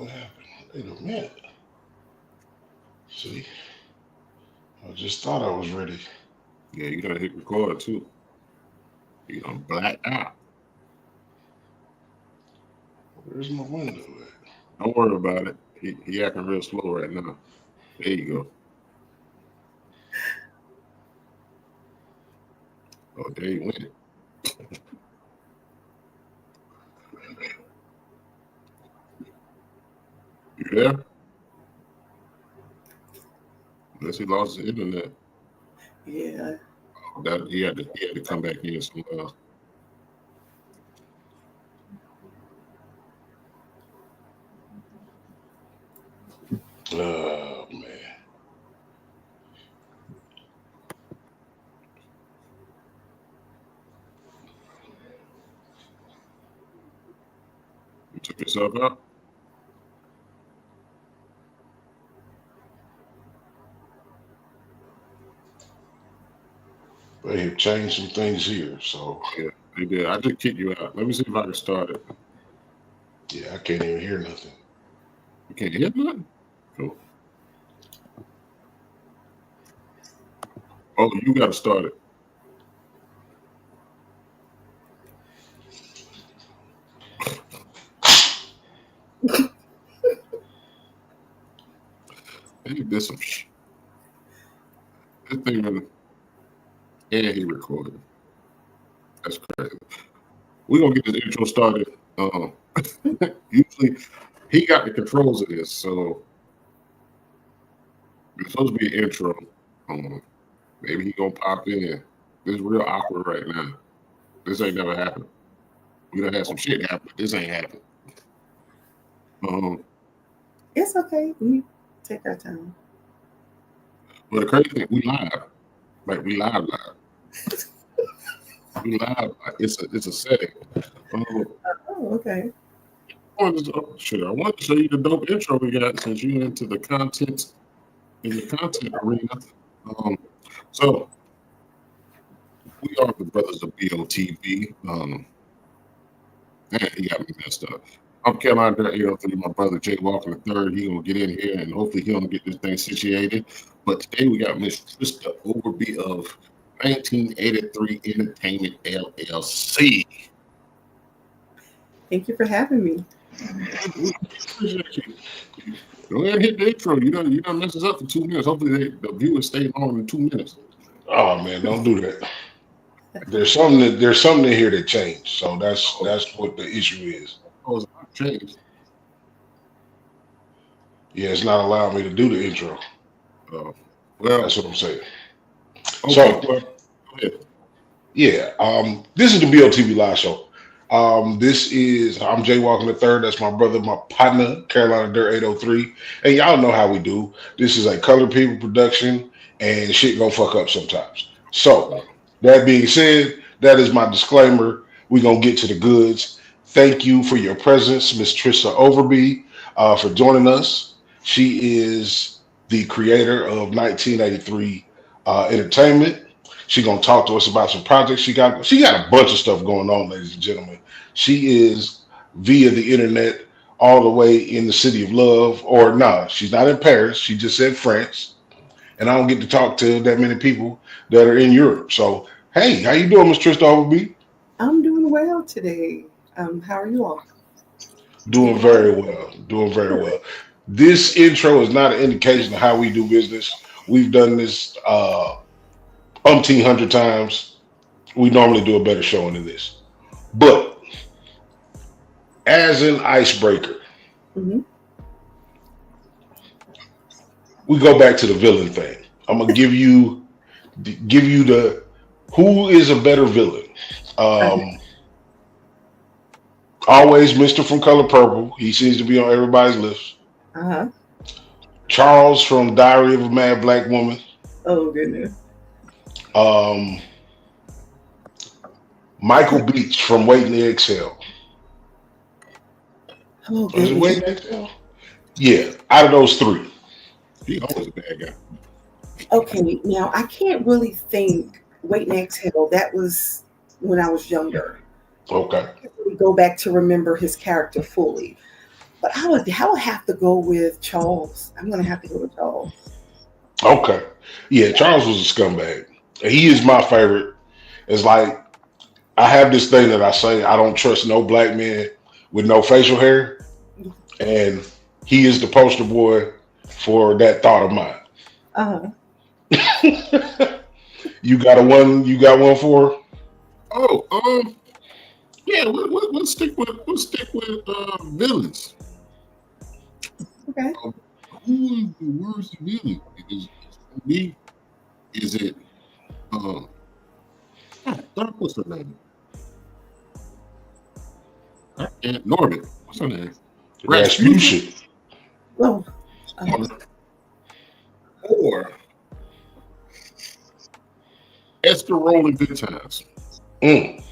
what happened? Wait a minute. See, I just thought I was ready. Yeah, you gotta hit record too. You gonna black out. Where's my window at? Don't worry about it. He acting real slow right now. There you go. Oh, there you went. You there? Unless he lost his internet. Yeah. That he had to come back in somewhere. Oh man. You took yourself out? They have changed some things here, so Yeah, they did. I just kicked you out. Let me see if I can start it. yeah, I can't even hear nothing. You can't hear nothing? Cool. Oh, you gotta start it. He did some shit. This thing really, and he recorded. That's crazy. We're gonna get this intro started. Usually he got the controls of this, so it's supposed to be an intro. Maybe he gonna pop in. This is real awkward right now. This ain't never happened. We done had some shit happen, but this ain't happened. It's okay. We take our time. But the crazy thing, we live. Like we live. We live. It's a setting. Oh, okay. I wanted to show you the dope intro we got since you into the content arena. So we are the brothers of BOTB. Man, he got me messed up. I'm Carolina Dirt 803, my brother Jay Walker III. He gonna get in here and hopefully he'll get this thing situated. But today we got Miss Trista Overby of 1983 Entertainment LLC. Thank you for having me. Appreciate you. Go ahead and hit the intro. You done mess us up for 2 minutes. Hopefully the viewers stay on in 2 minutes. Oh man, don't do that. There's something in here that changed, so that's what the issue is. Oh, it's not changed. Yeah, it's not allowing me to do the intro. Well, That's what I'm saying. okay, So, well, go ahead. yeah, this is the BOTB Live Show. I'm Jay Walker III. That's my brother, my partner, Carolina Dirt 803. And y'all know how we do. This is a Color People production, and shit gonna fuck up sometimes. So, that being said, that is my disclaimer. We're gonna get to the goods. Thank you for your presence, Miss Trista Overby, for joining us. She is the creator of 1983 Entertainment. She's gonna talk to us about some projects. She got a bunch of stuff going on, ladies and gentlemen. She is via the internet all the way in the city of love, or nah, she's not in Paris. She just said France, and I don't get to talk to that many people that are in Europe. So, hey, how you doing, Miss Trista Overby? I'm doing well today. How are you all? Doing very well. Doing very well. This intro is not an indication of how we do business. We've done this umpteen hundred times. We normally do a better showing than this. But as an icebreaker, Mm-hmm. we go back to the villain thing. I'm gonna give you the who is a better villain. Um, Always Mister from Color Purple. He seems to be on everybody's lips. Uh-huh. Charles from Diary of a Mad Black Woman. Oh, goodness. Um, Michael Beach from Waiting to Exhale. Oh, Was it goodness. Waiting to Exhale? Yeah, out of those three. He always a bad guy. Okay, now I can't really think. Wait and Exhale, that was when I was younger. Okay. I can't really go back to remember his character fully. But I would have to go with Charles. I'm gonna have to go with Charles. Okay. Yeah, Charles was a scumbag. He is my favorite. It's like I have this thing that I say I don't trust no black man with no facial hair, and he is the poster boy for that thought of mine. Uh-huh. You got a one? You got one for her? Oh, yeah, we'll stick with villains. Okay. Who is the worst villain? For me, is it what's her name? Aunt Norman. What's her name? Rasputin. Well, Or Esther Rolling Good Times. Mm.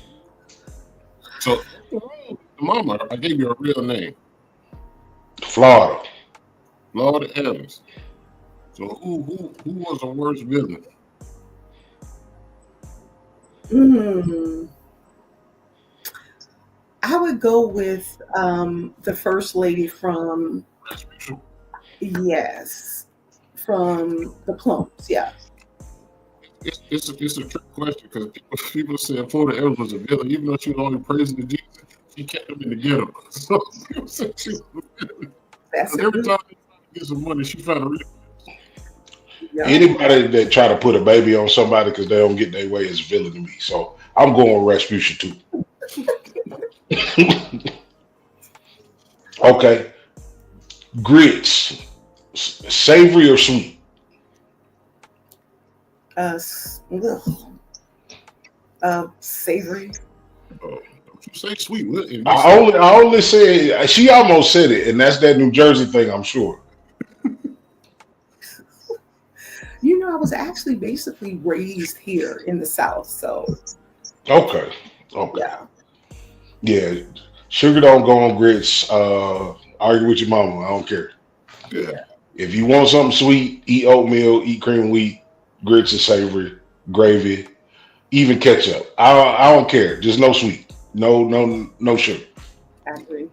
So, Mama, I gave you a real name, Florida. Lord Evans. So who was the worst villain? I would go with the first lady from from the Plumps. Yeah. It's a trick question because people said Florida Evans was a villain, even though she was only praising the Jesus. She kept him in the ghetto. So people said she was a villain. Every time they get some money, she found a reason. Yeah. Anybody that try to put a baby on somebody because they don't get their way is villain to me. So I'm going with Rasputin too. Okay. Grits. Savory or sweet? Savory. Oh, don't you say sweet? I only said she almost said it, and that's that New Jersey thing, I'm sure. You know, I was actually basically raised here in the South, so Okay. Yeah. Sugar don't go on grits. Argue with your mama. I don't care. Yeah. If you want something sweet, eat oatmeal, eat cream wheat, grits is savory, gravy, even ketchup. I don't care. Just no sweet. No sugar. I agree.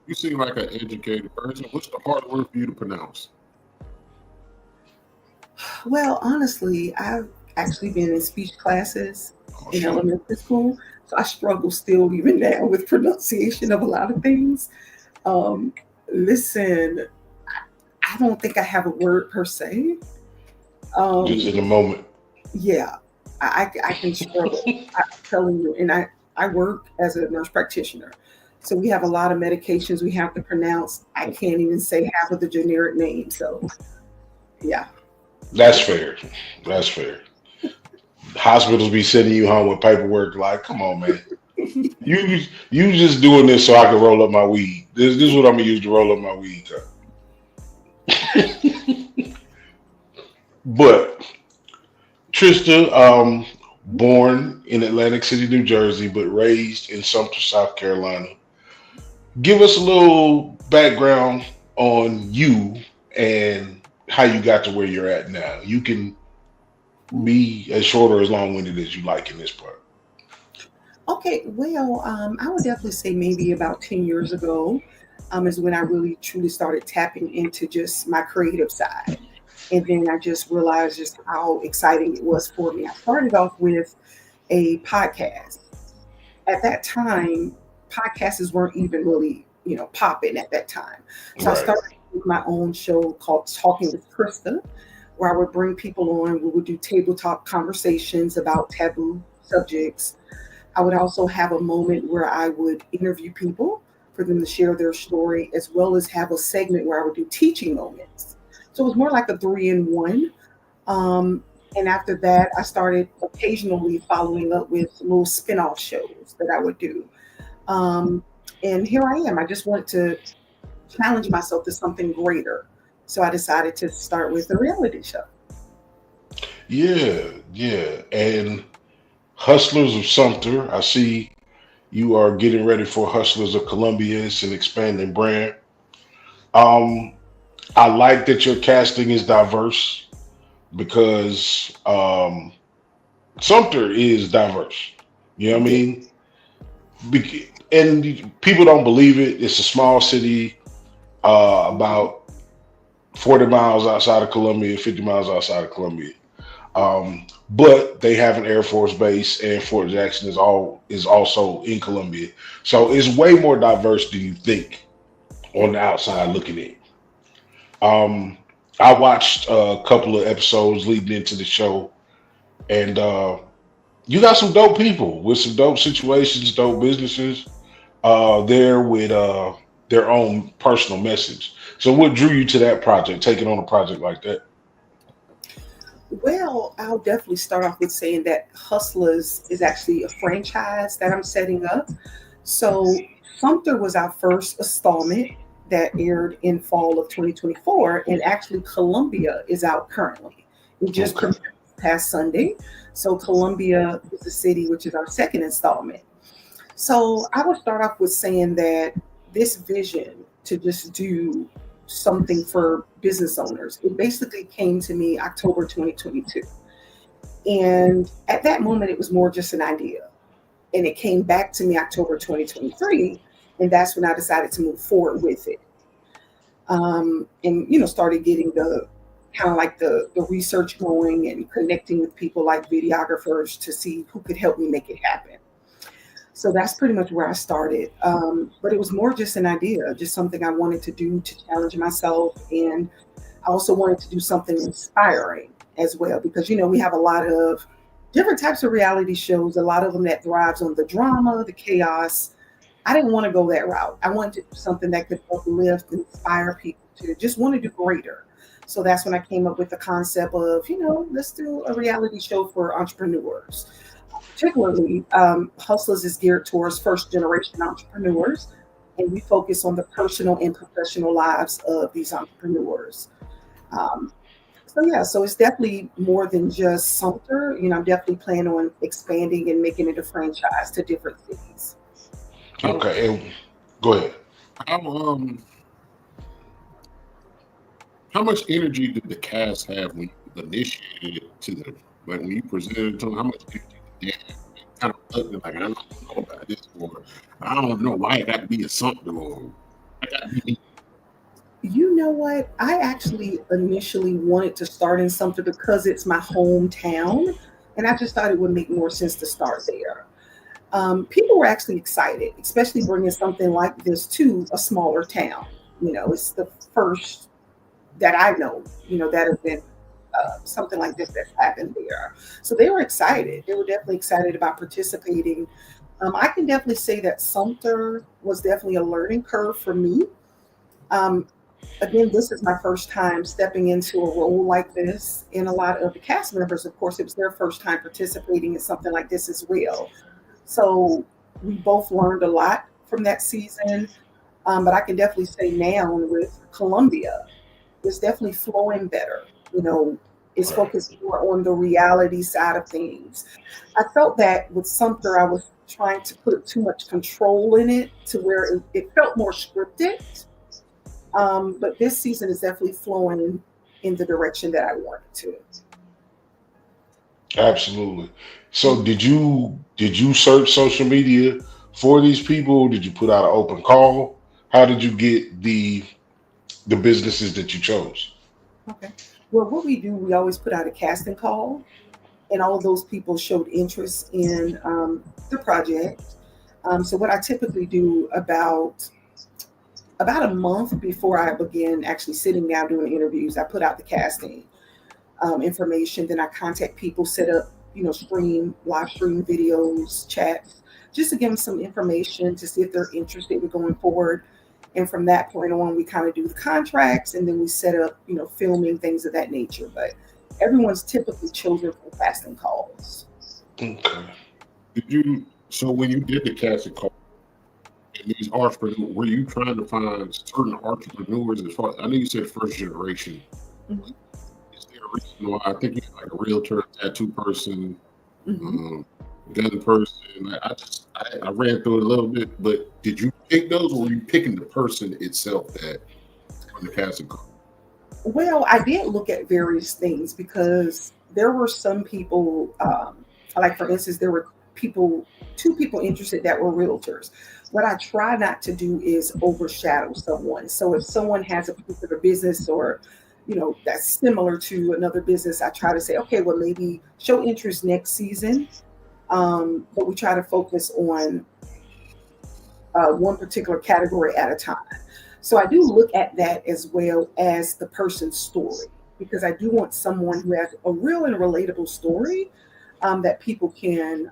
You seem like an educated person. What's the hard word for you to pronounce? Well, honestly, I've actually been in speech classes in elementary school, so I struggle still even now with pronunciation of a lot of things. Listen, I don't think I have a word per se. Just in the moment. Yeah, I can struggle. I'm telling you, and I work as a nurse practitioner, so we have a lot of medications we have to pronounce. I can't even say half of the generic names. So, yeah. That's fair. Hospitals be sending you home with paperwork. Like, come on, man. You just doing this so I can roll up my weed. This is what I'm gonna use to roll up my weed. But Trista, born in Atlantic City, New Jersey, but raised in Sumter, South Carolina. Give us a little background on you and how you got to where you're at now. You can be as short or as long-winded as you like in this part. Okay, well, I would definitely say maybe about 10 years ago is when I really truly started tapping into just my creative side. And then I just realized just how exciting it was for me. I started off with a podcast. At that time, podcasts weren't even really, popping at that time. So I started with my own show called Talking with Krista, where I would bring people on. We would do tabletop conversations about taboo subjects. I would also have a moment where I would interview people for them to share their story, as well as have a segment where I would do teaching moments. So it was more like a 3-in-1. And after that, I started occasionally following up with little spin-off shows that I would do. And here I am. I just wanted to challenge myself to something greater. So I decided to start with a reality show. Yeah. And Hustlers of Sumter, I see you are getting ready for Hustlers of Columbia. It's an expanding brand. I like that your casting is diverse because Sumter is diverse. You know what I mean? And people don't believe it. It's a small city, about 40 miles outside of Columbia, 50 miles outside of Columbia. But they have an Air Force base, and Fort Jackson is also in Columbia. So it's way more diverse than you think on the outside looking in. Um, I watched a couple of episodes leading into the show, and you got some dope people with some dope situations, dope businesses there with their own personal message. So, what drew you to that project, taking on a project like that? Well, I'll definitely start off with saying that Hustlers is actually a franchise that I'm setting up. So Sumter was our first installment that aired in fall of 2024, and actually Columbia is out currently. We just Okay. premiered this past Sunday. So Columbia is the city, which is our second installment. So I would start off with saying that this vision to just do something for business owners, it basically came to me October 2022. And at that moment, it was more just an idea. And it came back to me October 2023. And that's when I decided to move forward with it. And, started getting the kind of like the research going and connecting with people like videographers to see who could help me make it happen. So that's pretty much where I started. But it was more just an idea, just something I wanted to do to challenge myself. And I also wanted to do something inspiring as well, because, we have a lot of different types of reality shows, a lot of them that thrives on the drama, the chaos. I didn't want to go that route. I wanted to do something that could uplift and inspire people to just want to do greater. So that's when I came up with the concept of, let's do a reality show for entrepreneurs. Particularly, Hustlers is geared towards first generation entrepreneurs, and we focus on the personal and professional lives of these entrepreneurs. Um, so it's definitely more than just Sumter. I'm definitely planning on expanding and making it a franchise to different cities. How Okay, and go ahead. how how much energy did the cast have when you initiated it to the like when you presented it to them? How much energy did they have? Kind of looked like I don't know about this, or I don't know why it got to be a something, or I got to be. You know what? I actually initially wanted to start in Sumter because it's my hometown, and I just thought it would make more sense to start there. People were actually excited, especially bringing something like this to a smaller town. It's the first that I know, that has been something like this that's happened there. So they were excited. They were definitely excited about participating. I can definitely say that Sumter was definitely a learning curve for me. Um, Again, this is my first time stepping into a role like this. And a lot of the cast members, of course, it was their first time participating in something like this as well. So we both learned a lot from that season. But I can definitely say now with Columbia, it's definitely flowing better. It's Right. focused more on the reality side of things. I felt that with Sumter, I was trying to put too much control in it to where it felt more scripted. But this season is definitely flowing in the direction that I wanted to. Absolutely. So, Mhm. did you search social media for these people? Did you put out an open call? How did you get the businesses that you chose? Okay. Well, what we do, we always put out a casting call, and all of those people showed interest in the project. So what I typically do about a month before I begin actually sitting down doing interviews, I put out the casting information. Then I contact people, set up, live stream videos, chats, just to give them some information to see if they're interested in going forward. And from that point on, we kind of do the contracts, and then we set up, filming, things of that nature. But everyone's typically chosen for casting calls. Okay. Did you? So when you did the casting call and these entrepreneurs, were you trying to find certain entrepreneurs? As far I know you said first generation. Mhm. Is there a reason why? I think you like a realtor, tattoo person, Mhm. um, gun person. I ran through it a little bit, but did you pick those, or were you picking the person itself that on the casting call? Well, I did look at various things because there were some people, like for instance, there were two people interested that were realtors. What I try not to do is overshadow someone. So if someone has a particular business or that's similar to another business, I try to say, okay, well, maybe show interest next season. But we try to focus on one particular category at a time. So I do look at that as well as the person's story, because I do want someone who has a real and relatable story that people can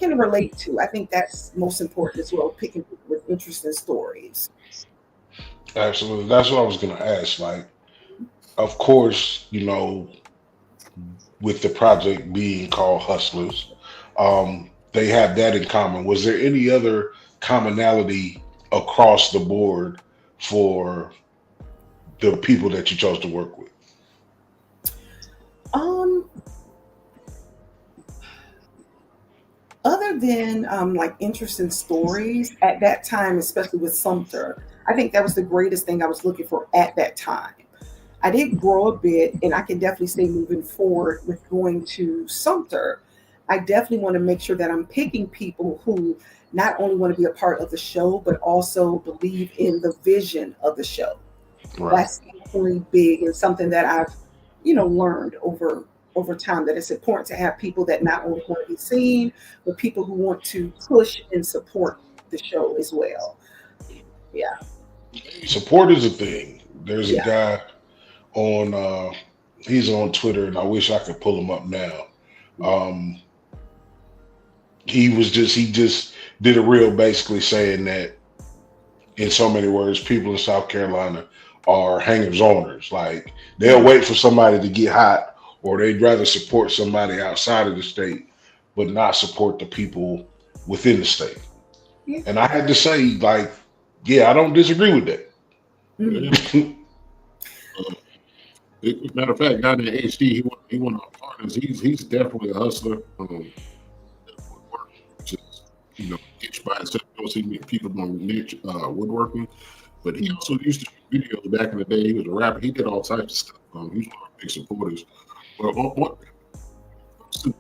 relate to. I think that's most important as well, picking people with interesting stories. Absolutely. That's what I was going to ask. Like, of course, with the project being called Hustlers, they have that in common. Was there any other commonality across the board for the people that you chose to work with? Other than like interesting stories at that time, especially with Sumter, I think that was the greatest thing I was looking for at that time. I did grow a bit, and I can definitely say moving forward with going to Sumter, I definitely want to make sure that I'm picking people who not only want to be a part of the show, but also believe in the vision of the show. Right. That's definitely big and something that I've, learned over time, that it's important to have people that not only want to be seen, but people who want to push and support the show as well. Yeah. Support is a thing. There's a Yeah. guy on he's on Twitter, and I wish I could pull him up now. Um, he just did a reel basically saying that, in so many words, people in South Carolina are hangers oners. Like, they'll wait for somebody to get hot, or they'd rather support somebody outside of the state, but not support the people within the state. Yeah. And I had to say, like, yeah, I don't disagree with that. Mhm. Matter of fact, guy named HD, he one of our partners. He's definitely a hustler. Which is, niche by itself. You don't see many people doing niche woodworking, but he also used to shoot videos back in the day. He was a rapper. He did all types of stuff. He's one of our big supporters. But what the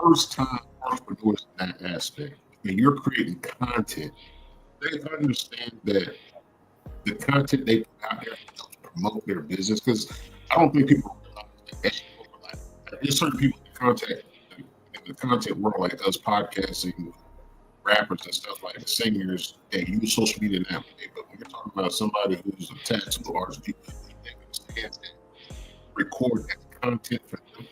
first time entrepreneurs in that aspect, and you're creating content, they understand that the content they put out there helps promote their business, because I don't think people realize that there's certain people in the content world, like us podcasting, rappers and stuff, like singers, that use social media now. But when you're talking about somebody who's a tattoo artist, they understand that record that content for them.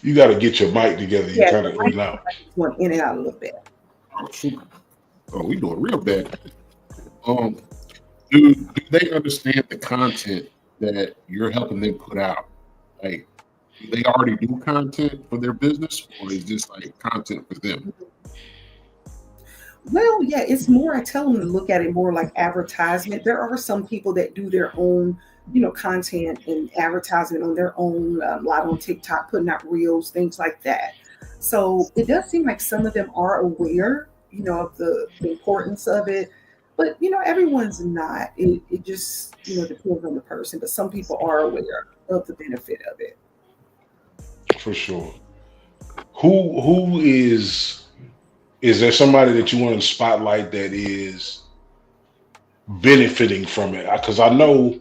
You got to get your mic together. You Yeah, kind of in and out. went in and out a little bit. Oh, shoot. Oh, we doing real bad. Do they understand the content that you're helping them put out? Like, do they already do content for their business, or is this like content for them? Well, yeah, it's more, I tell them to look at it more like advertisement. There are some people that do their own, content and advertisement on their own, a lot on TikTok, putting out reels, things like that. So it does seem like some of them are aware, of the importance of it. But, everyone's not. It just, depends on the person. But some people are aware of the benefit of it. For sure. Who is there somebody that you want to spotlight that is benefiting from it? Because I know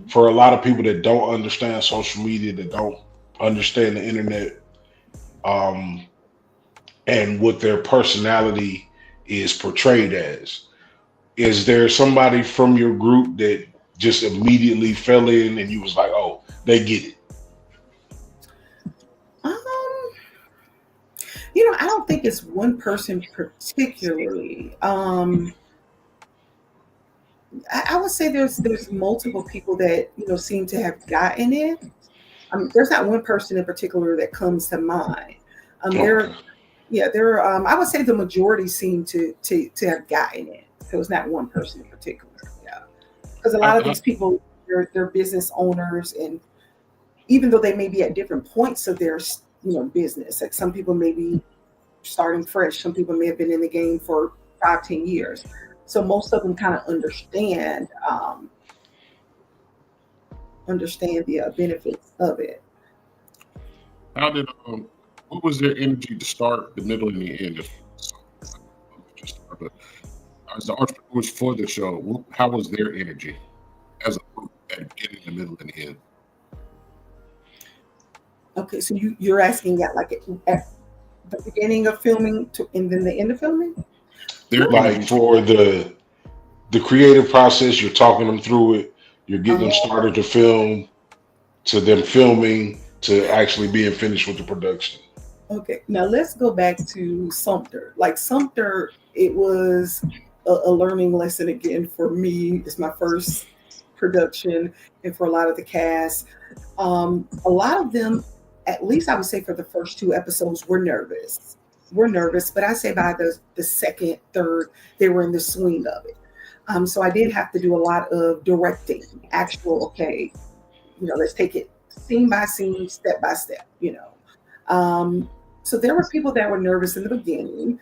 for a lot of people that don't understand social media, that don't understand the internet, and what their personality is portrayed as, is there somebody from your group that just immediately fell in and you was like, oh, they get it? I don't think it's one person particularly. I would say there's multiple people that seem to have gotten it. There's not one person in particular that comes to mind. Okay. I would say the majority seem to have gotten it. So it's not one person in particular. Yeah, because a lot of these people, they're business owners, and even though they may be at different points of their business, like some people may be starting fresh, some people may have been in the game for 5-10 years. So most of them kind of understand the benefits of it. How did what was their energy to start, the middle, and the end? But as the entrepreneurs for the show, how was their energy as a group at the beginning, the middle, and the end? Okay, so you're asking at the beginning of filming and then the end of filming? Like for the creative process, you're talking them through it, you're getting them started to film, to them filming, to actually being finished with the production. Okay, now let's go back to Sumter. Like Sumter, it was a learning lesson again for me. It's my first production, and for a lot of the cast. A lot of them, at least I would say for the first 2 episodes, were nervous. But I say by the second, third, they were in the swing of it. So I did have to do a lot of directing, okay, let's take it scene by scene, step by step, So there were people that were nervous in the beginning,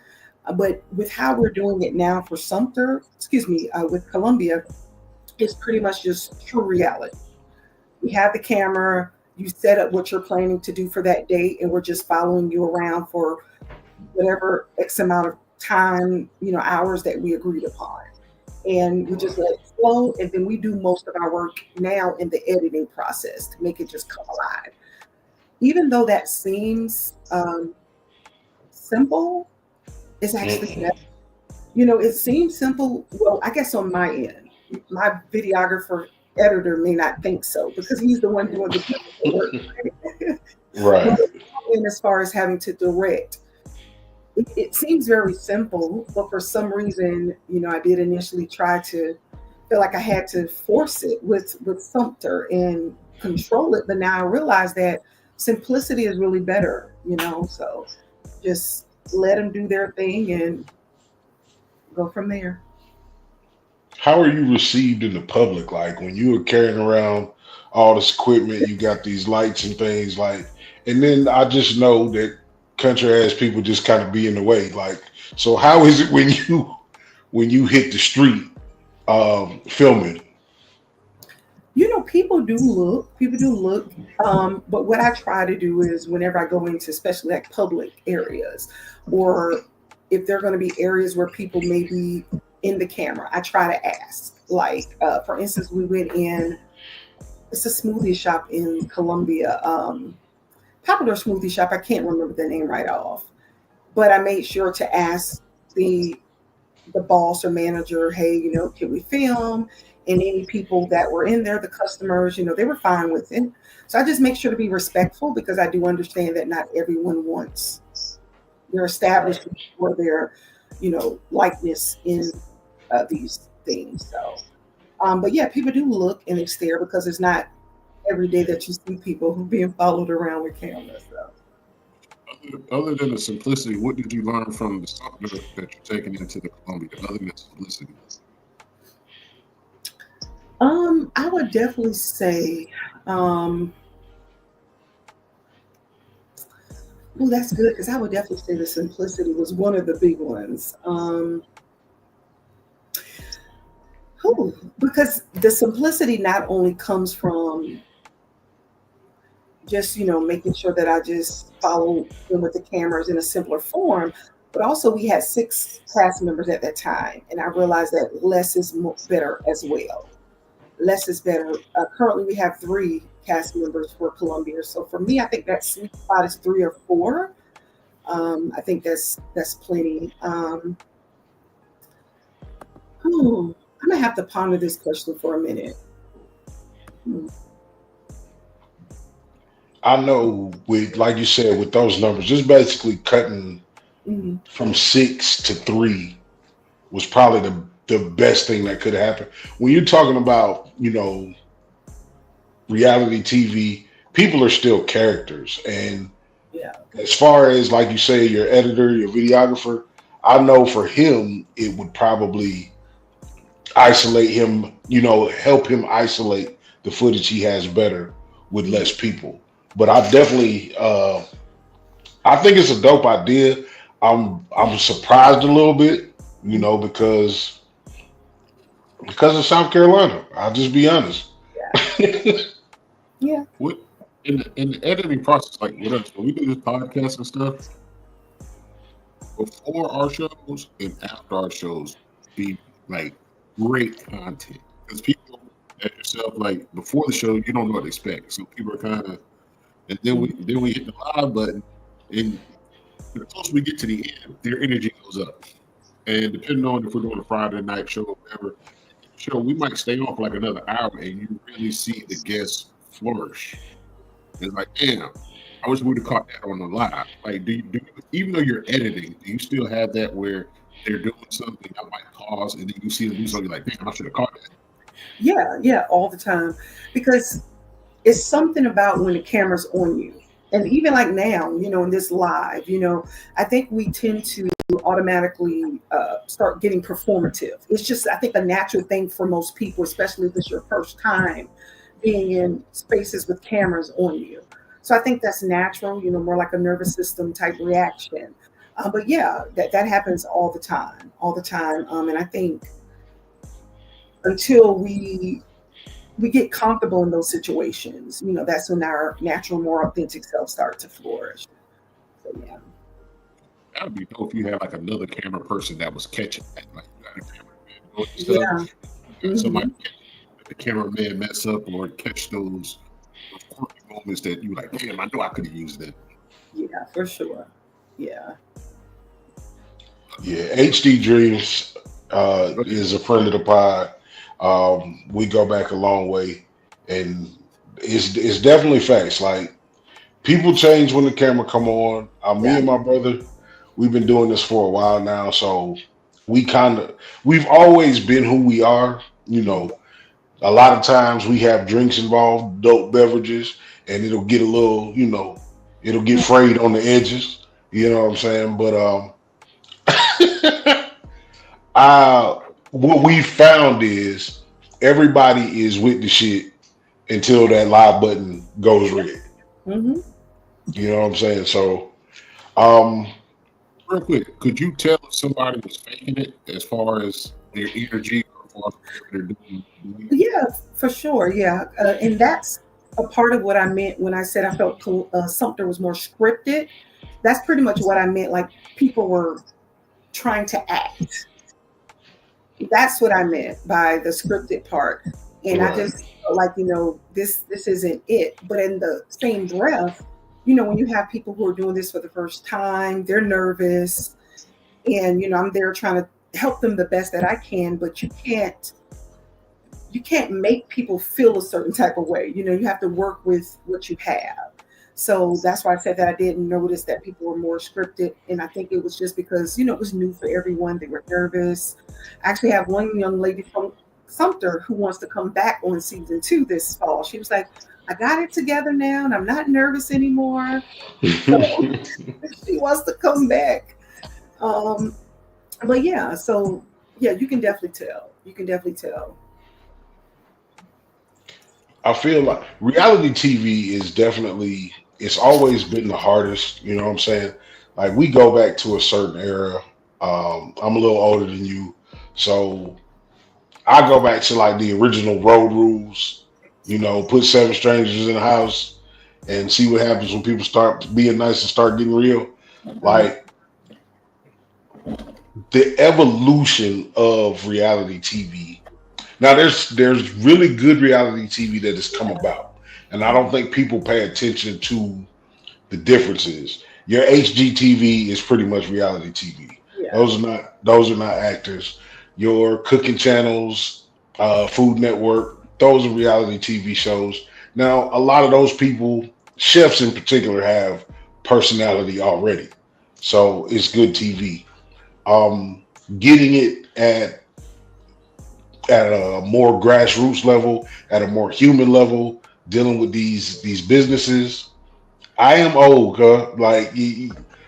but with how we're doing it now for Sumter, with Columbia, it's pretty much just true reality. We have the camera, you set up what you're planning to do for that day, and we're just following you around for whatever X amount of time, hours that we agreed upon. And we just let it flow, and then we do most of our work now in the editing process to make it just come alive. Even though that seems simple, it's actually it seems simple. Well, I guess on my end, my videographer editor may not think so because he's the one doing the work. Right. And as far as having to direct, it seems very simple, but for some reason, I did initially try to feel like I had to force it with Sumter and control it. But now I realize that simplicity is really better, so just let them do their thing and go from there. How are you received in the public? Like when you were carrying around all this equipment, you got these lights and things and then I just know that country ass people just kind of be in the way. Like, so how is it when you hit the street filming? People do look. But what I try to do is whenever I go into especially like public areas, or if there are going to be areas where people may be in the camera, I try to ask. Like, for instance, we went in, it's a smoothie shop in Columbia, popular smoothie shop. I can't remember the name right off, but I made sure to ask the boss or manager, hey, can we film? And any people that were in there, the customers, they were fine with it. So I just make sure to be respectful because I do understand that not everyone wants their establishment or their, likeness in these things. So, but yeah, people do look and they stare because it's not every day that you see people being followed around with cameras. So. Other than the simplicity, what did you learn from the Sumter that you're taking into the Columbia? Other than simplicity. I would definitely say, that's good because I would definitely say the simplicity was one of the big ones. Because the simplicity not only comes from just, making sure that I just follow them with the cameras in a simpler form, but also we had 6 cast members at that time, and I realized that less is better as well. Less is better. Currently, we have 3 cast members for Columbia. So for me, I think that sweet spot is 3 or 4. I think that's plenty. I'm gonna have to ponder this question for a minute. I know with, like you said, with those numbers, just basically cutting from 6 to 3 was probably the best thing that could happen. When you're talking about, reality TV, people are still characters. And as far as, like you say, your editor, your videographer, I know for him, it would probably isolate him, help him isolate the footage he has better with less people. But I definitely, I think it's a dope idea. I'm surprised a little bit, because of South Carolina. I'll just be honest. Yeah. What in the editing process, like with us, when we do this podcast and stuff, before our shows and after our shows, be like great content because people like yourself, like before the show, you don't know what to expect, so people are kind of, and then we hit the live button, and the closer we get to the end, their energy goes up, and depending on if we're doing a Friday night show or whatever show, we might stay on for like another hour, and you really see the guests flourish. It's like, damn, I wish we would have caught that on the live. Like, even though you're editing, do you still have that where they're doing something that might pause, and then you see them do something like, damn, I should have caught that. Yeah, all the time. Because it's something about when the camera's on you. And even like now, in this live, I think we tend to automatically start getting performative. It's just, I think, a natural thing for most people, especially if it's your first time being in spaces with cameras on you. So I think that's natural, more like a nervous system type reaction. But yeah, that happens all the time. And I think until we get comfortable in those situations, that's when our natural, more authentic self starts to flourish. So yeah. That would be dope if you had like another camera person that was catching that. Like you got a cameraman doing stuff. Yeah. Somebody the cameraman mess up or catch those quirky moments that you like, damn, I know I could have used that. Yeah, for sure. Yeah. Yeah, HD Dreams is a friend of the pod. We go back a long way, and it's definitely facts. Like, people change when the camera come on. Me and my brother, we've been doing this for a while now, so we've always been who we are. A lot of times we have drinks involved, dope beverages, and it'll get a little, it'll get frayed on the edges. You know what I'm saying? But what we found is everybody is with the shit until that live button goes red. Mm-hmm. You know what I'm saying? So, real quick, could you tell if somebody was faking it as far as their energy or as far as what they're doing? Yeah, for sure. Yeah. And that's a part of what I meant when I said I felt Sumter was more scripted. That's pretty much what I meant. Like, people were trying to act. That's what I meant by the scripted part. And I just felt like, this isn't it. But in the same breath, when you have people who are doing this for the first time, they're nervous. And, I'm there trying to help them the best that I can, but you can't make people feel a certain type of way. You have to work with what you have. So that's why I said that I didn't notice that people were more scripted. And I think it was just because, it was new for everyone. They were nervous. I actually have one young lady from Sumter who wants to come back on season 2 this fall. She was like, I got it together now and I'm not nervous anymore. So she wants to come back. But yeah, so yeah, you can definitely tell. I feel like reality TV is definitely, it's always been the hardest. You know what I'm saying? Like, we go back to a certain era. I'm a little older than you, so I go back to like the original Road Rules. Put 7 strangers in the house and see what happens when people start being nice and start getting real. Like, the evolution of reality TV. Now, there's really good reality TV that has come about, and I don't think people pay attention to the differences. Your HGTV is pretty much reality TV. Yeah. Those are not actors. Your cooking channels, Food Network, those are reality TV shows. Now, a lot of those people, chefs in particular, have personality already, so it's good TV. Getting it at a more grassroots level, at a more human level, dealing with these businesses. I am old, like,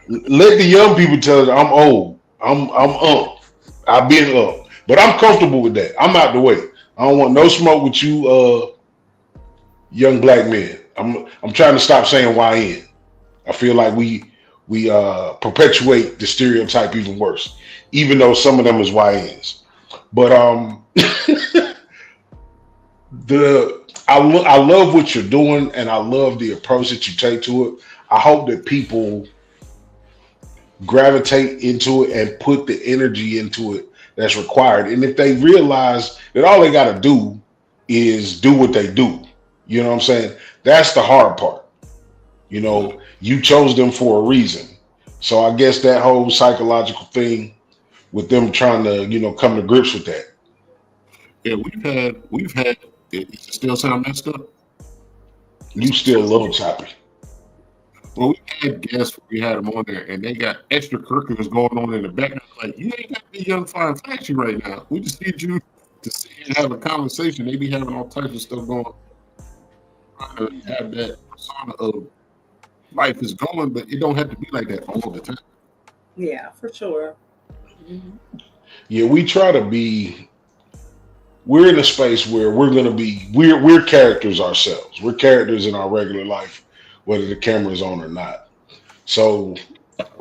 let the young people tell it. I'm old. I'm up. I've been up, but I'm comfortable with that. I'm out the way. I don't want no smoke with you, young black men. I'm trying to stop saying YN. I feel like we perpetuate the stereotype even worse, even though some of them is YNs. But I love what you're doing, and I love the approach that you take to it. I hope that people gravitate into it and put the energy into it that's required. And if they realize that all they got to do is do what they do, you know what I'm saying? That's the hard part. You know, you chose them for a reason. So I guess that whole psychological thing with them trying to, come to grips with that. Yeah, we've had. Does it still sound messed up? You still a little choppy. Well, we had guests, we had them on there, and they got extracurriculars going on in the background. Like, you ain't got to be young, fine, flashy right now. We just need you to sit here and have a conversation. They be having all types of stuff going on, trying to have that persona of life is going, but it don't have to be like that all the time. Yeah, for sure. Mm-hmm. Yeah, we try to be. We're in a space where we're going to be. We're characters ourselves. We're characters in our regular life, whether the camera's on or not. So,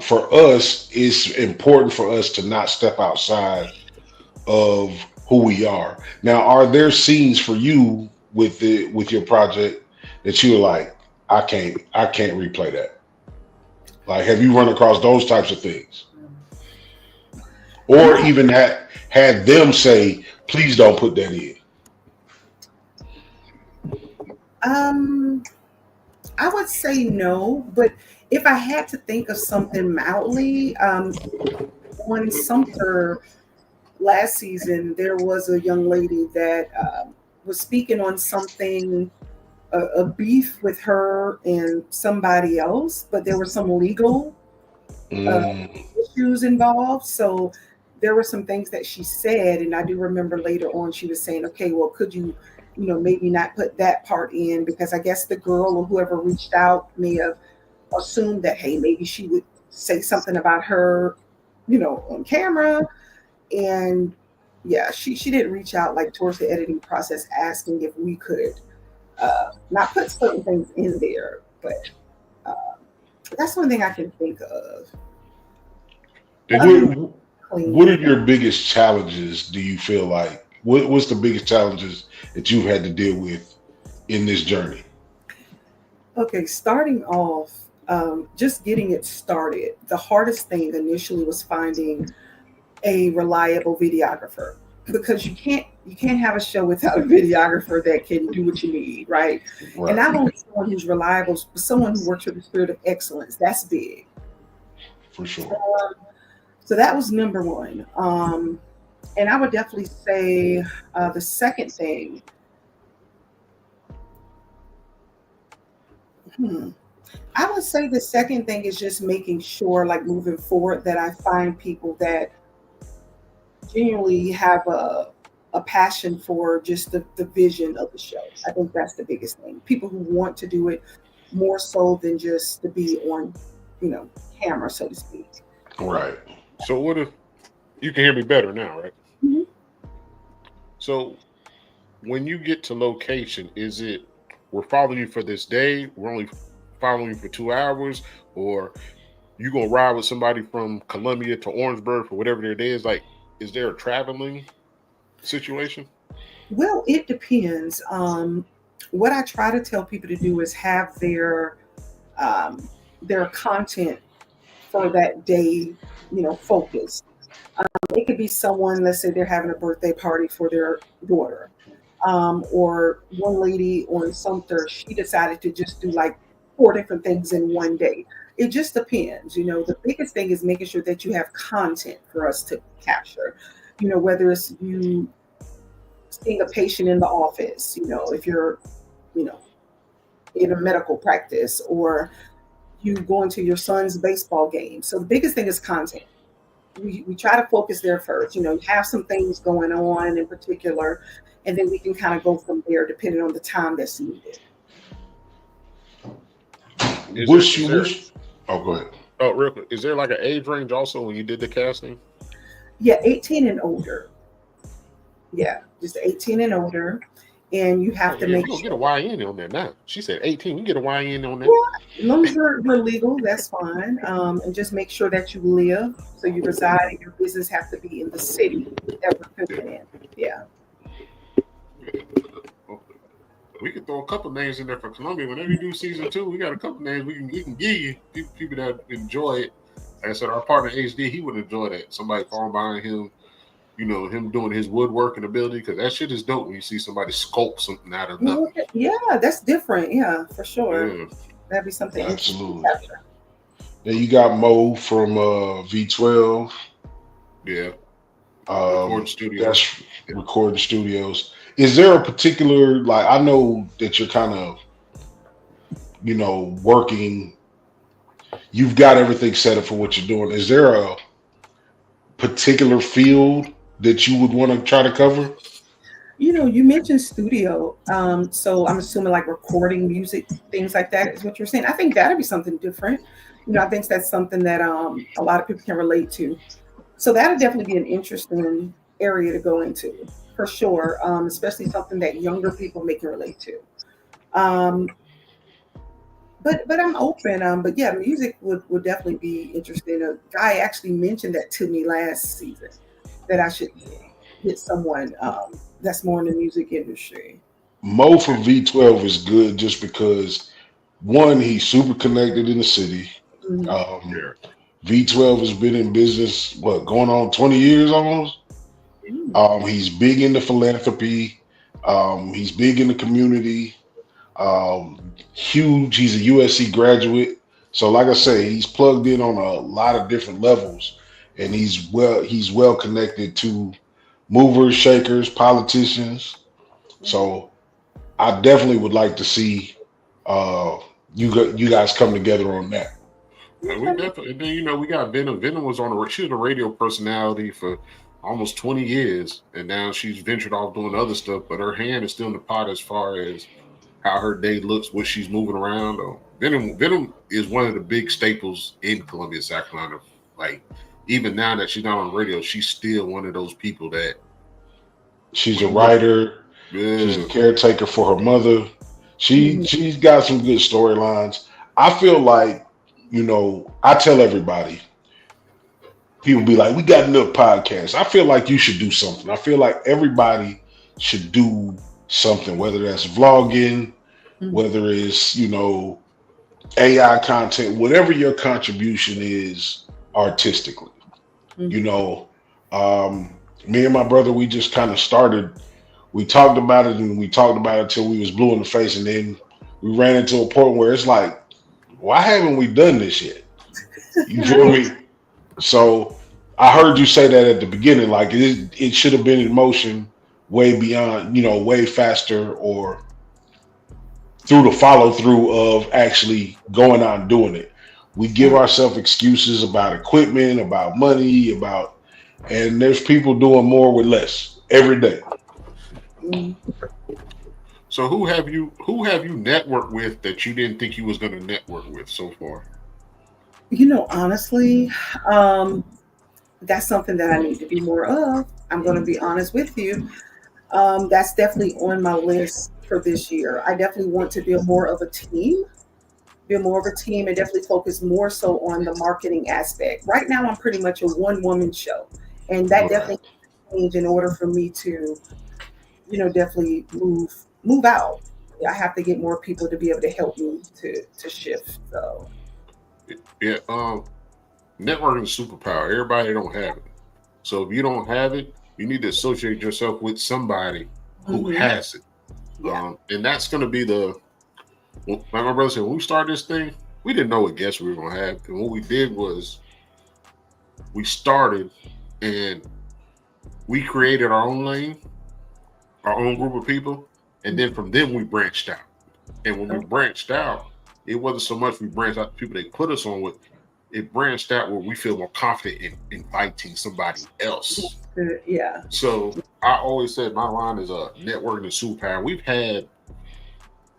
for us, it's important for us to not step outside of who we are. Now, are there scenes for you with your project that you're like, I can't replay that? Like, have you run across those types of things, or even had them say, please don't put that in? I would say no, but if I had to think of something mildly, on Sumter last season, there was a young lady that was speaking on something, a beef with her and somebody else, but there were some legal issues involved. So there were some things that she said, and I do remember later on she was saying, okay, well, could you, maybe not put that part in, because I guess the girl or whoever reached out may have assumed that, hey, maybe she would say something about her, on camera. And yeah, she didn't reach out like towards the editing process asking if we could not put certain things in there, but that's one thing I can think of. What are your biggest challenges, do you feel like? What's the biggest challenges that you've had to deal with in this journey? Okay, starting off, just getting it started. The hardest thing initially was finding a reliable videographer, because you can't have a show without a videographer that can do what you need, right? And not only someone who's reliable, but someone who works with the spirit of excellence. That's big. For sure. So that was number one. And I would definitely say the second thing, I would say the second thing is just making sure, like moving forward, that I find people that genuinely have a passion for just the vision of the show. I think that's the biggest thing. People who want to do it more so than just to be on, camera, so to speak. Right. So what if you can hear me better now, right? Mm-hmm. So when you get to location, is it we're following you for this day, we're only following you for 2 hours, or you gonna ride with somebody from Columbia to Orangeburg for whatever their day is? Like, is there a traveling situation? Well, it depends. What I try to tell people to do is have their content for that day, focused. It could be someone, let's say they're having a birthday party for their daughter, or one lady on Sumter, she decided to just do like 4 different things in one day. It just depends. The biggest thing is making sure that you have content for us to capture. Whether it's you seeing a patient in the office, if you're, in a medical practice, or you going to your son's baseball game. So the biggest thing is content. We try to focus there first, have some things going on in particular, and then we can kind of go from there depending on the time that's needed. Oh, go ahead. Oh, real quick. Is there like an age range also when you did the casting? Yeah, 18 and older. Yeah, just 18 and older. And you have to make sure. Get a YN on there now. She said 18. We can get a YN on there. Yeah, as long as you're legal, that's fine. And just make sure that you live, so you reside, and your business have to be in the city that we're filming in. Yeah. We could throw a couple names in there for Columbia. Whenever you do season 2, we got a couple names we can give you people that enjoy it. Like I said, our partner HD, he would enjoy that. Somebody falling behind him, him doing his woodworking ability, because that shit is dope when you see somebody sculpt something out of nothing. Yeah, that's different. Yeah, for sure. Yeah. That'd be something Absolutely. Then you got Mo from V12. Yeah. Recording studios. That's recording studios. Is there a particular, like, I know that you're kind of, working, you've got everything set up for what you're doing. Is there a particular field that you would want to try to cover? You mentioned studio. So I'm assuming like recording music, things like that is what you're saying. I think that'd be something different. I think that's something that a lot of people can relate to. So that'd definitely be an interesting area to go into for sure, especially something that younger people may can relate to. But I'm open. But yeah, music would definitely be interesting. A guy actually mentioned that to me last season that I should get someone that's more in the music industry. Mo from V12 is good just because, one, he's super connected in the city. V12 has been in business, going on 20 years almost? He's big into philanthropy. He's big in the community. Huge. He's a USC graduate. So like I say, he's plugged in on a lot of different levels, and he's well connected to movers, shakers, politicians. So I definitely would like to see you guys come together on that. Yeah, we definitely. Then we got Venom. Venom was she was a radio personality for almost 20 years, and now she's ventured off doing other stuff. But her hand is still in the pot as far as how her day looks, what she's moving around. Venom is one of the big staples in Columbia, South Carolina. Like, even now that she's not on the radio, she's still one of those people that. She's a writer. Yeah. She's a caretaker for her mother. She's got some good storylines. I feel like, I tell everybody, people be like, we got enough podcasts. I feel like you should do something. I feel like everybody should do something, whether that's vlogging, whether it's, AI content, whatever your contribution is artistically. Me and my brother, we just kind of started. We talked about it and we talked about it till we was blue in the face, and then we ran into a point where it's like, why haven't we done this yet? You feel me? So I heard you say that at the beginning, like it should have been in motion way beyond, way faster, or through the follow through of actually going out and doing it. We give ourselves excuses about equipment, about money, and there's people doing more with less every day. So who have you networked with that you didn't think you was going to network with so far? Honestly, that's something that I need to be more of. I'm going to be honest with you. That's definitely on my list for this year. I definitely want to build more of a team, and definitely focus more so on the marketing aspect. Right now, I'm pretty much a one-woman show, and that definitely changed in order for me to, definitely move out. I have to get more people to be able to help me to shift. So, yeah, networking is superpower. Everybody don't have it. So if you don't have it, you need to associate yourself with somebody who has it. Yeah. And that's going to be like my brother said, when we started this thing, we didn't know what guests we were going to have. And what we did was we started and we created our own lane, our own group of people. And then from them, we branched out. And when we branched out, it wasn't so much we branched out the people they put us on with. It branched out where we feel more confident in inviting somebody else. Yeah. So I always said my line is networking is superpower.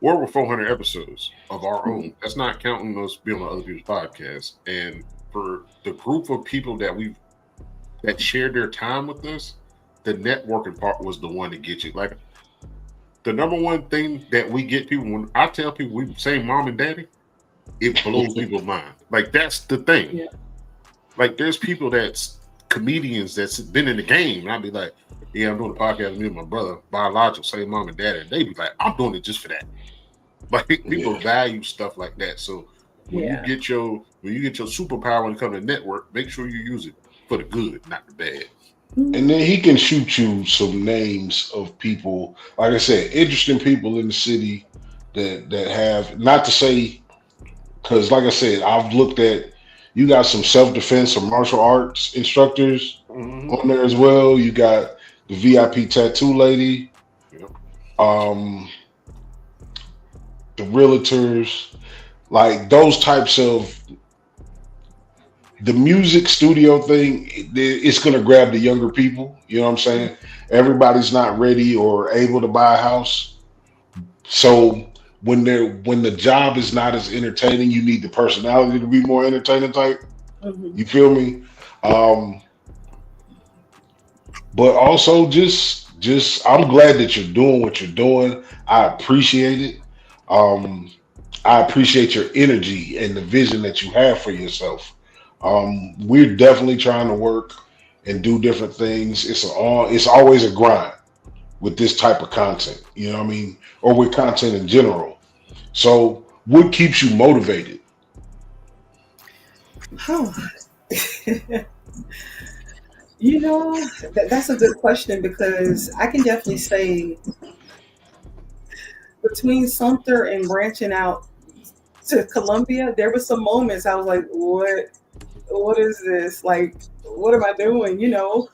We're over 400 episodes of our own. That's not counting us being on other people's podcasts. And for the group of people that shared their time with us, the networking part was the one to get you. Like, the number one thing that we get people, when I tell people we say mom and daddy, it blows people's mind. Like, that's the thing. Yeah. Like, there's people that's comedians that's been in the game. And I'd be like, yeah, I'm doing a podcast with me and my brother, biological, same mom and dad. And they be like, I'm doing it just for that. Like people value stuff like that. So when you get your superpower when it comes to network, make sure you use it for the good, not the bad. And then he can shoot you some names of people, like I said, interesting people in the city that have, not to say, because like I said, I've looked at, you got some self-defense or martial arts instructors on there as well. You got the VIP tattoo lady, the realtors, like those types of, the music studio thing, it's going to grab the younger people. You know what I'm saying? Everybody's not ready or able to buy a house. So when the job is not as entertaining, you need the personality to be more entertaining type. You feel me? But also just I'm glad that you're doing what you're doing. I appreciate it. I appreciate your energy and the vision that you have for yourself. We're definitely trying to work and do different things. It's always a grind with this type of content, you know what I mean? Or with content in general. So what keeps you motivated? Oh, you know, that's a good question, because I can definitely say between Sumter and branching out to Columbia, there were some moments I was like, what is this? Like, what am I doing? You know,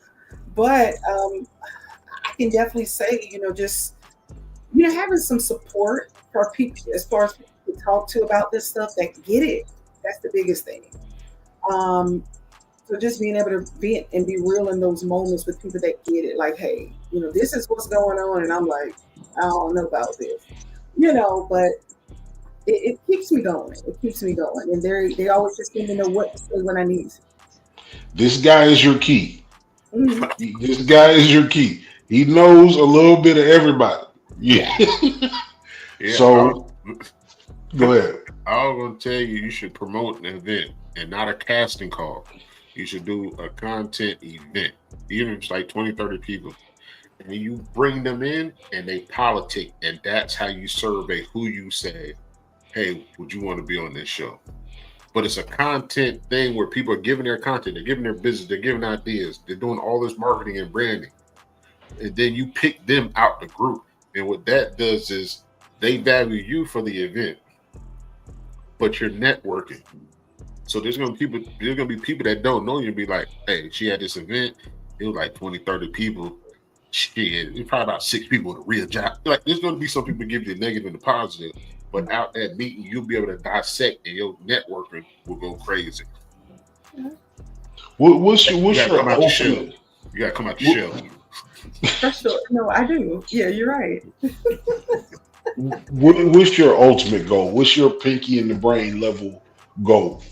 but I can definitely say, just, having some support for people, as far as people to talk to about this stuff that get it. That's the biggest thing. So just being able to be real in those moments with people that get it, like, hey, this is what's going on, and I'm like, I don't know about this, but it keeps me going. It keeps me going, and they always just need to know what to say when I need to. This guy is your key. This guy is your key. He knows a little bit of everybody. Yeah. So go ahead. I was going to tell you, you should promote an event and not a casting call. You should do a content event, even if it's like 20, 30 people. And you bring them in and they politic, and that's how you survey who you say, hey, would you want to be on this show? But it's a content thing where people are giving their content, they're giving their business, they're giving ideas, they're doing all this marketing and branding. And then you pick them out the group. And what that does is they value you for the event, but you're networking. So there's gonna be people that don't know you and be like, hey, she had this event, it was like 20, 30 people. Shit, it's probably about 6 people with a real job. Like, there's gonna be some people give you the negative and the positive, but out at meeting, you'll be able to dissect, and your networking will go crazy. What's your ultimate? You gotta come out the shell. For sure. No, I do. Yeah, you're right. What's your ultimate goal? What's your pinky in the brain level goal?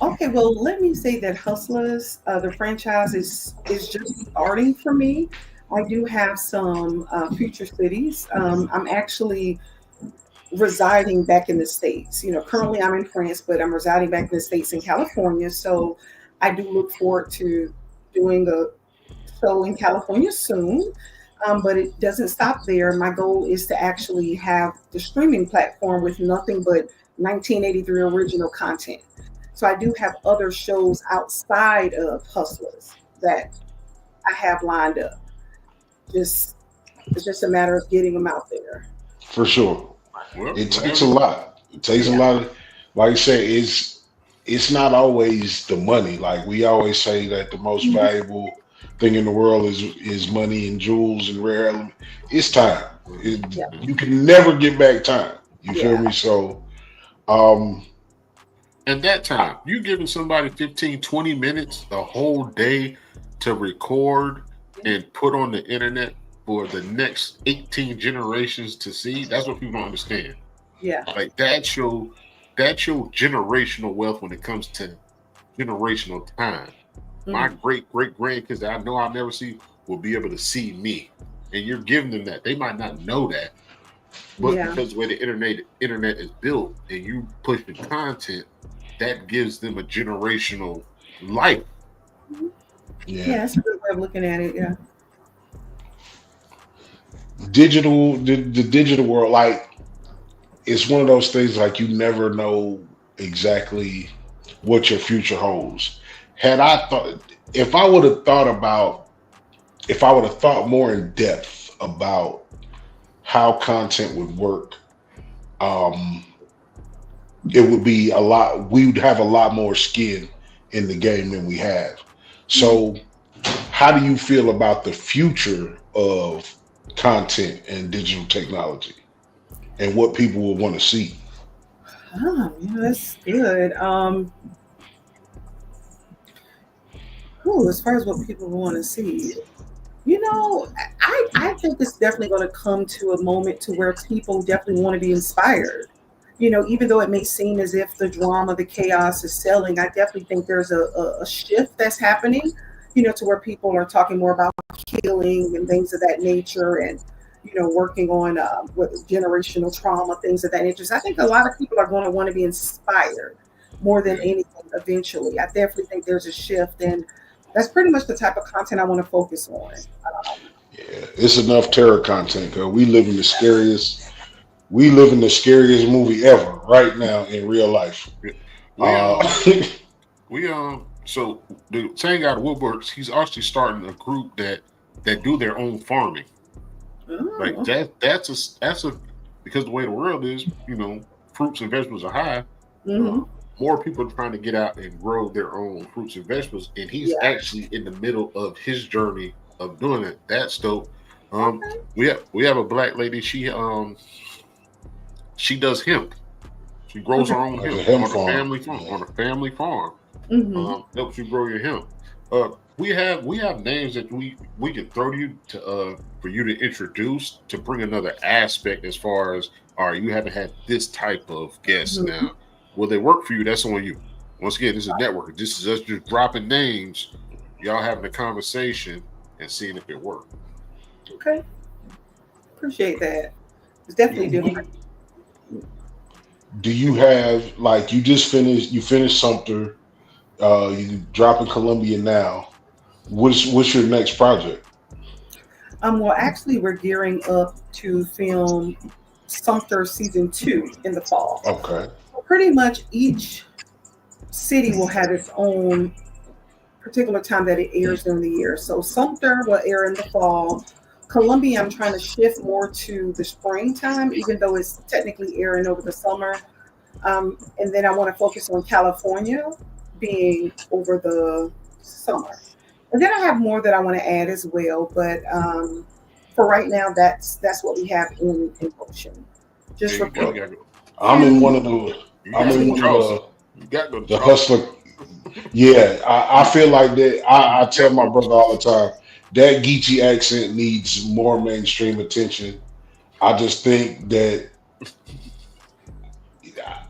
Okay, well, let me say that Hustlers, the franchise is just starting for me. I do have some future cities. I'm actually residing back in the States. Currently I'm in France, but I'm residing back in the States in California. So I do look forward to doing a show in California soon. But it doesn't stop there. My goal is to actually have the streaming platform with nothing but 1983 original content. So I do have other shows outside of Hustlers that I have lined up. It's just a matter of getting them out there. For sure. It takes a lot. It takes a lot of, like you say, it's not always the money. Like we always say that the most valuable thing in the world is money and jewels and rare elements. It's time. You can never get back time. You feel me? So and that time, you giving somebody 15, 20 minutes a whole day to record and put on the internet for the next 18 generations to see. That's what people don't understand. Yeah. Like that's your generational wealth when it comes to generational time. My great grandkids that I know I'll never see will be able to see me. And you're giving them that. They might not know that. But because the way the internet is built and you push the content, that gives them a generational life Yeah, that's a good way of looking at it. Yeah. The digital world, like it's one of those things like you never know exactly what your future holds. Had I thought, if I would have thought about, if I would have thought more in depth about how content would work, um, it would be a lot. We would have a lot more skin in the game than we have. Mhm. So, how do you feel about the future of content and digital technology, and what people will want to see? Yeah, that's good. As far as what people want to see, I think it's definitely going to come to a moment to where people definitely want to be inspired. Even though it may seem as if the drama, the chaos is selling, I definitely think there's a shift that's happening, to where people are talking more about healing and things of that nature and, working on with generational trauma, things of that nature. So I think a lot of people are going to want to be inspired more than anything eventually. I definitely think there's a shift, and that's pretty much the type of content I want to focus on. Yeah, it's enough terror content because we live in the scariest movie ever right now in real life. We Uh, we so the same guy Woodworks, he's actually starting a group that do their own farming. Like Oh, that's a because the way the world is, fruits and vegetables are high. hmm. Uh, More people are trying to get out and grow their own fruits and vegetables, and he's Yeah. actually in the middle of his journey of doing it. That's dope. Okay. We have a black lady. She does hemp. She grows her Okay. own like a hemp hemp on a farm. family farm. Yeah. On a family farm, Hmm. helps you grow your hemp. We have names that we can throw to you to for you to introduce to bring another aspect as far as all right, you haven't had this type of guest Hmm. now. Will they work for you? That's on you. Once again, this is networking. This is us just dropping names, y'all having a conversation and seeing if it works. Okay. Appreciate that. It's definitely different. Do you have like you finished Sumter, you dropping Columbia now. What's your next project? Well, actually, we're gearing up to film Sumter season 2 in the fall. Okay. Pretty much each city will have its own particular time that it airs during the year. So Sumter will air in the fall. Columbia, I'm trying to shift more to the springtime, even though it's technically airing over the summer. And then I want to focus on California being over the summer. And then I have more that I want to add as well. But for right now, that's what we have in motion. Yeah, Just you Well, recording gotta go. I'm in one two, of the You I'm gotta in go to one of Charleston. You gotta go to the Charleston. hustler. Yeah, I feel like that. I tell my brother all the time that Geechee accent needs more mainstream attention. I just think that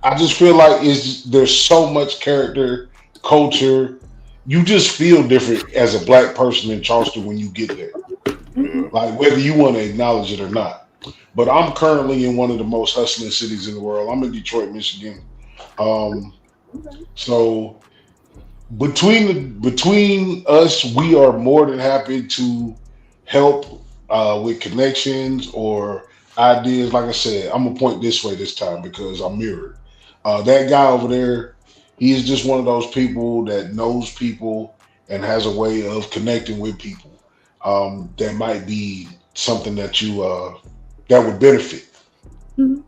I just feel like there's so much character, culture. You just feel different as a black person in Charleston when you get there, hmm. Yeah. like whether you want to acknowledge it or not. But I'm currently in one of the most hustling cities in the world. I'm in Detroit, Michigan. Um, so between us, we are more than happy to help with connections or ideas. Like I said, I'm gonna point this way this time because I'm mirrored. That guy over there, he is just one of those people that knows people and has a way of connecting with people. That might be something that you that would benefit, Hmm.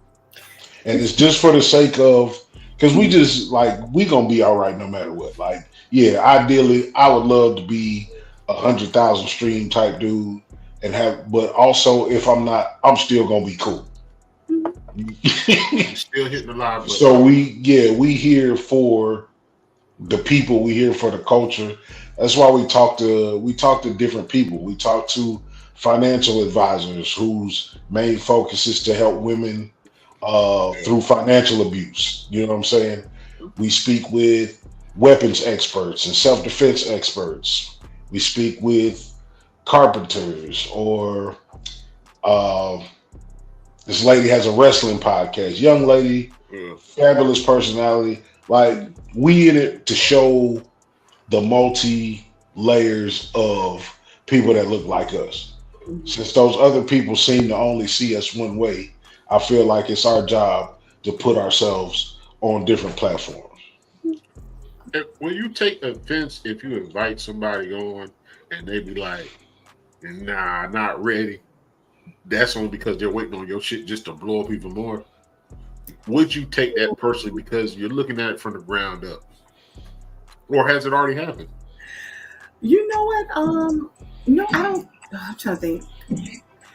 and it's just for the sake of because we just like we gonna be all right no matter what. Like, yeah, ideally, I would love to be 100,000 stream type dude and have, but also if I'm not, I'm still gonna be cool. You still hitting the live button. So we here for the people, we here for the culture. That's why we talk to different people. We talk to financial advisors whose main focus is to help women Yeah. through financial abuse. You know what I'm saying? We speak with weapons experts and self-defense experts. We speak with carpenters or uh, this lady has a wrestling podcast. Young lady, Yeah. fabulous personality. Like we in it to show the multi. layers of people that look like us. Since those other people seem to only see us one way, I feel like it's our job to put ourselves on different platforms. When you take offense if you invite somebody on and they be like, nah, not ready, that's only because they're waiting on your shit just to blow up even more. Would you take that personally because you're looking at it from the ground up? Or has it already happened? You know what? No, I don't. I'm trying to think.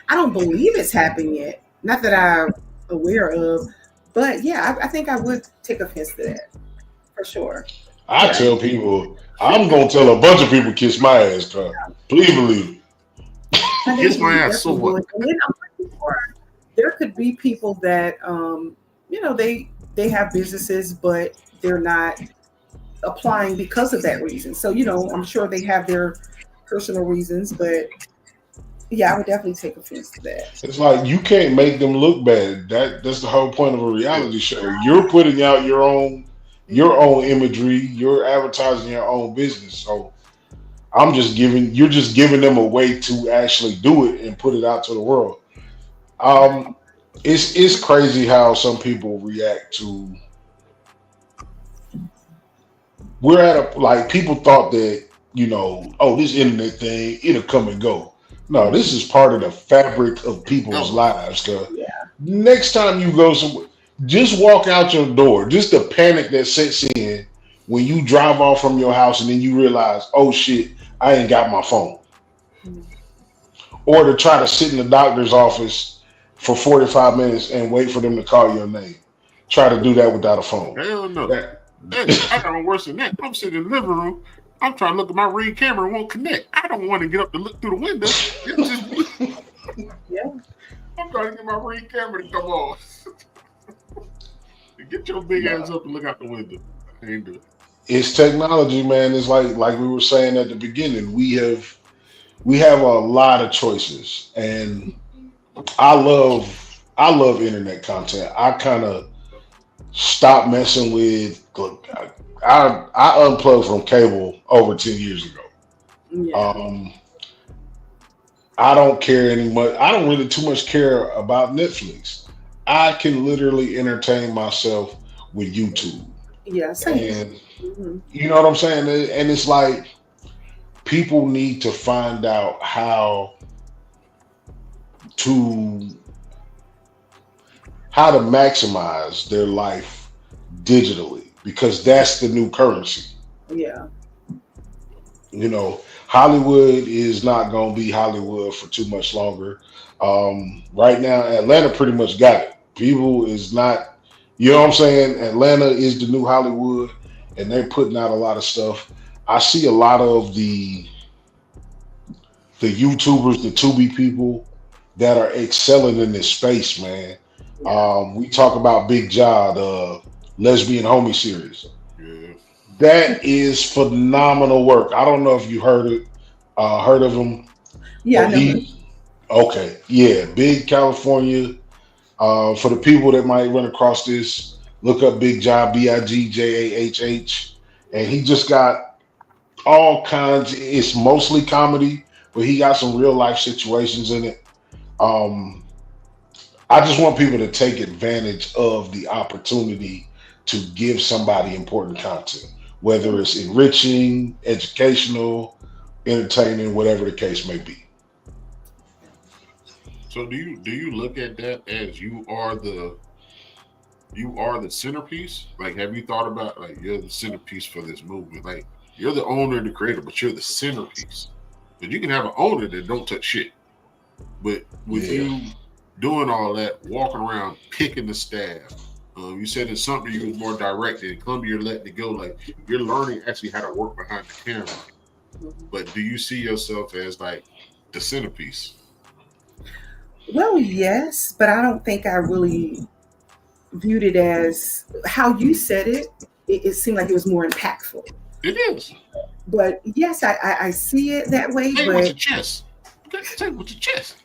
I don't believe it's happened yet. Not that I'm aware of, but yeah, I think I would take offense to that for sure. I Yeah. tell people, I'm gonna tell a bunch of people kiss my ass, cuz. Please believe Kiss my ass so what? And then I'm pretty sure there could be people that they have businesses, but they're not applying because of that reason. So I'm sure they have their personal reasons, but yeah, I would definitely take offense to that. it's like you can't make them look bad. That's the whole point of a reality show. You're putting out your own imagery, you're advertising your own business. So you're just giving them a way to actually do it and put it out to the world. Um, it's crazy how some people react to. We're at a like people thought that oh, this internet thing it'll come and go. No, this is part of the fabric of people's lives. Cause Yeah. next time you go somewhere, just walk out your door. Just the panic that sets in when you drive off from your house and then you realize, oh shit, I ain't got my phone. Or to try to sit in the doctor's office for 45 minutes and wait for them to call your name. Try to do that without a phone. Hell no. That- I got worse than that. I'm sitting in the living room. I'm trying to look at my Ring camera and won't connect. I don't want to get up to look through the window. Yeah. I'm trying to get my Ring camera to come on. Get your big ass up and look out the window. I ain't do it. It's technology, man. It's like we were saying at the beginning. We have a lot of choices, and I love internet content. I kind of stopped messing with. I unplugged from cable over 10 years ago. Yeah. I don't care anymore. I don't really too much care about Netflix. I can literally entertain myself with YouTube. Yeah. Same. And you know what I'm saying? And it's like people need to find out to maximize their life digitally because that's the new currency. Yeah. Hollywood is not going to be Hollywood for too much longer. Right now, Atlanta pretty much got it. People is not, you know what I'm saying? Atlanta is the new Hollywood, and they're putting out a lot of stuff. I see a lot of the YouTubers, the Tubi people that are excelling in this space, man. We talk about Big Ja, the lesbian homie series. Yeah. That is phenomenal work. I don't know if you heard of him. Yeah. I know. Okay, yeah, Big California. For the people that might run across this, look up Big Ja, BIGJAHH, and he just got all kinds. It's mostly comedy, but he got some real life situations in it. I just want people to take advantage of the opportunity to give somebody important content, whether it's enriching, educational, entertaining, whatever the case may be. So do you look at that as you are the centerpiece? Like, have you thought about like you're the centerpiece for this movement? Like, you're the owner and the creator, but you're the centerpiece. But you can have an owner that don't touch shit. But with you doing all that, walking around, picking the staff, you said in something you was more direct. In Columbia, you're letting it go. Like, you're learning actually how to work behind the camera. But do you see yourself as like the centerpiece? Well, yes, but I don't think I really viewed it as how you said it. It seemed like it was more impactful. It is. But yes, I see it that way. Say it but with your chest. Say it with your chest.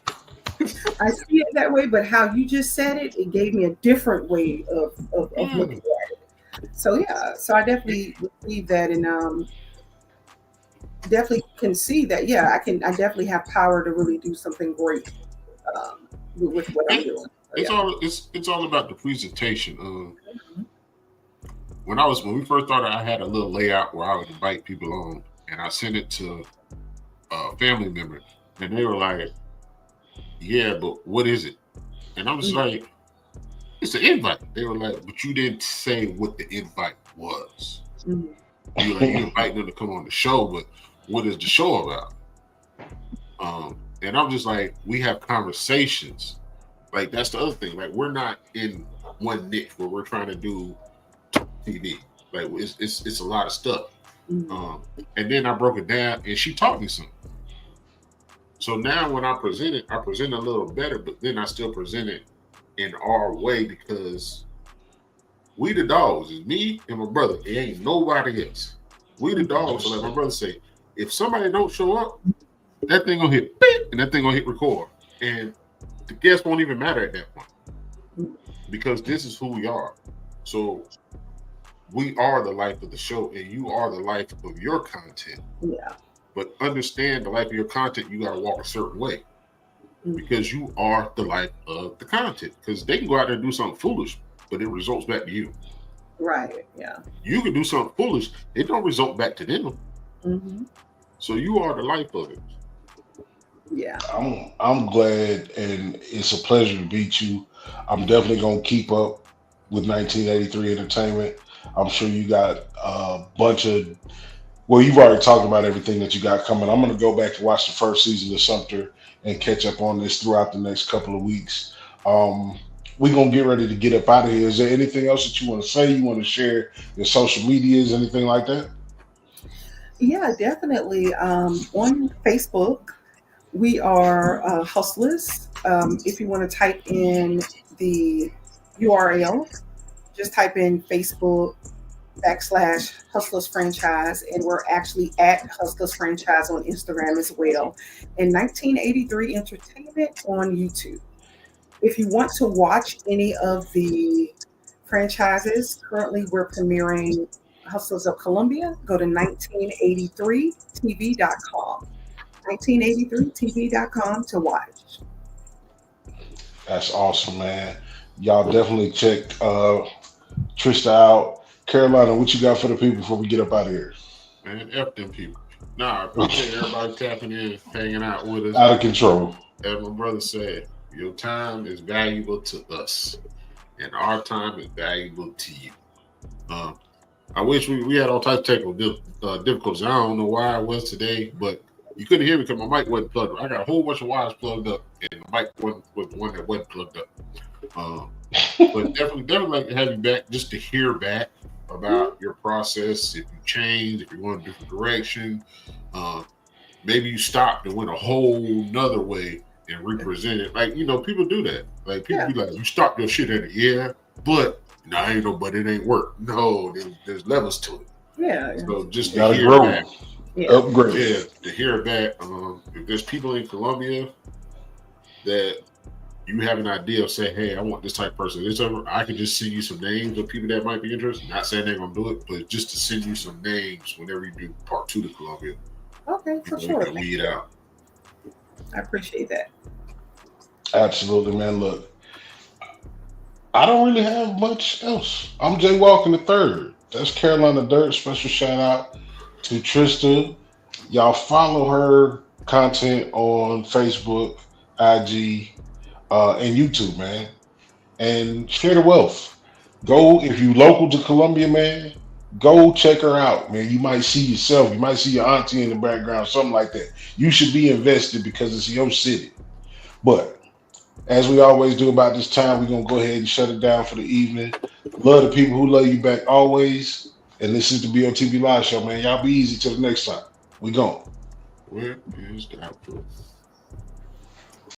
I see it that way, but how you just said it, it gave me a different way of looking at it. So yeah, so I definitely believe that, and definitely can see that. Yeah, I definitely have power to really do something great with what I'm doing. So, It's yeah. it's all about the presentation. When we first started, I had a little layout where I would invite people on, and I sent it to family members, and they were like, "Yeah, but what is it?" And I'm just like, "It's an invite." They were like, "But you didn't say what the invite was. You invited them to come on the show, but what is the show about?" And I'm just like, we have conversations. Like, that's the other thing. Like, we're not in one niche where we're trying to do TV. Like, it's a lot of stuff. And then I broke it down, and she taught me something. So now when I present it a little better, but then I still present it in our way because we the dogs. It's me and my brother. It ain't nobody else. We the dogs. So like my brother say, if somebody don't show up, that thing gonna hit beep, and that thing gonna hit record. And the guests won't even matter at that point. Because this is who we are. So we are the life of the show, and you are the life of your content. Yeah. But understand the life of your content, you got to walk a certain way because you are the life of the content. Because they can go out there and do something foolish, but it results back to you. Right. Yeah. You can do something foolish, it don't result back to them. So you are the life of it. Yeah. I'm glad, and it's a pleasure to meet you. I'm definitely gonna keep up with 1983 Entertainment. I'm sure you got a bunch of. Well, you've already talked about everything that you got coming. I'm gonna go back and watch the first season of Sumter and catch up on this throughout the next couple of weeks. We're gonna get ready to get up out of here. Is there anything else that you want to say? You want to share your social medias, anything like that? Yeah, definitely. On Facebook, we are Hustlers. If you want to type in the URL, just type in Facebook /Hustlers Franchise, and we're actually at Hustlers Franchise on Instagram as well, and 1983 Entertainment on YouTube. If you want to watch any of the franchises, currently we're premiering Hustlers of Columbia. Go to 1983tv.com. 1983tv.com to watch. That's awesome, man. Y'all definitely check Trista out. Carolina, what you got for the people before we get up out of here? Man, F them people. Nah, I appreciate everybody tapping in, hanging out with us. Out of control. As my brother said, your time is valuable to us, and our time is valuable to you. I wish we had all types of technical difficulties. I don't know why it was today, but you couldn't hear me because my mic wasn't plugged up. I got a whole bunch of wires plugged up, and the mic was the one that wasn't plugged up. But definitely like to have you back just to hear back about your process. If you change, if you want a different direction, maybe you stopped and went a whole nother way and represent it. Like, people do that. Like, people be like, you stopped your shit at the air, but but it ain't work. No, there's levels to it. Yeah. So just to hear grow. back. Upgrade. Yeah, to hear back. If there's people in Columbia that you have an idea of saying, hey, I want this type of person. I can just send you some names of people that might be interested. Not saying they're gonna do it, but just to send you some names whenever you do part 2 to Columbia. Okay, for sure. You can weed out. I appreciate that. Absolutely, man. Look, I don't really have much else. I'm Jay Walking the Third. That's Carolina Dirt. Special shout out to Trista. Y'all follow her content on Facebook, IG, and YouTube, man. And share the wealth. Go, if you local to Columbia, man, go check her out, man. You might see yourself. You might see your auntie in the background, something like that. You should be invested because it's your city. But as we always do about this time, we're going to go ahead and shut it down for the evening. Love the people who love you back always. And this is the BOTB Live Show, man. Y'all be easy till the next time. We gone. Where is the outro?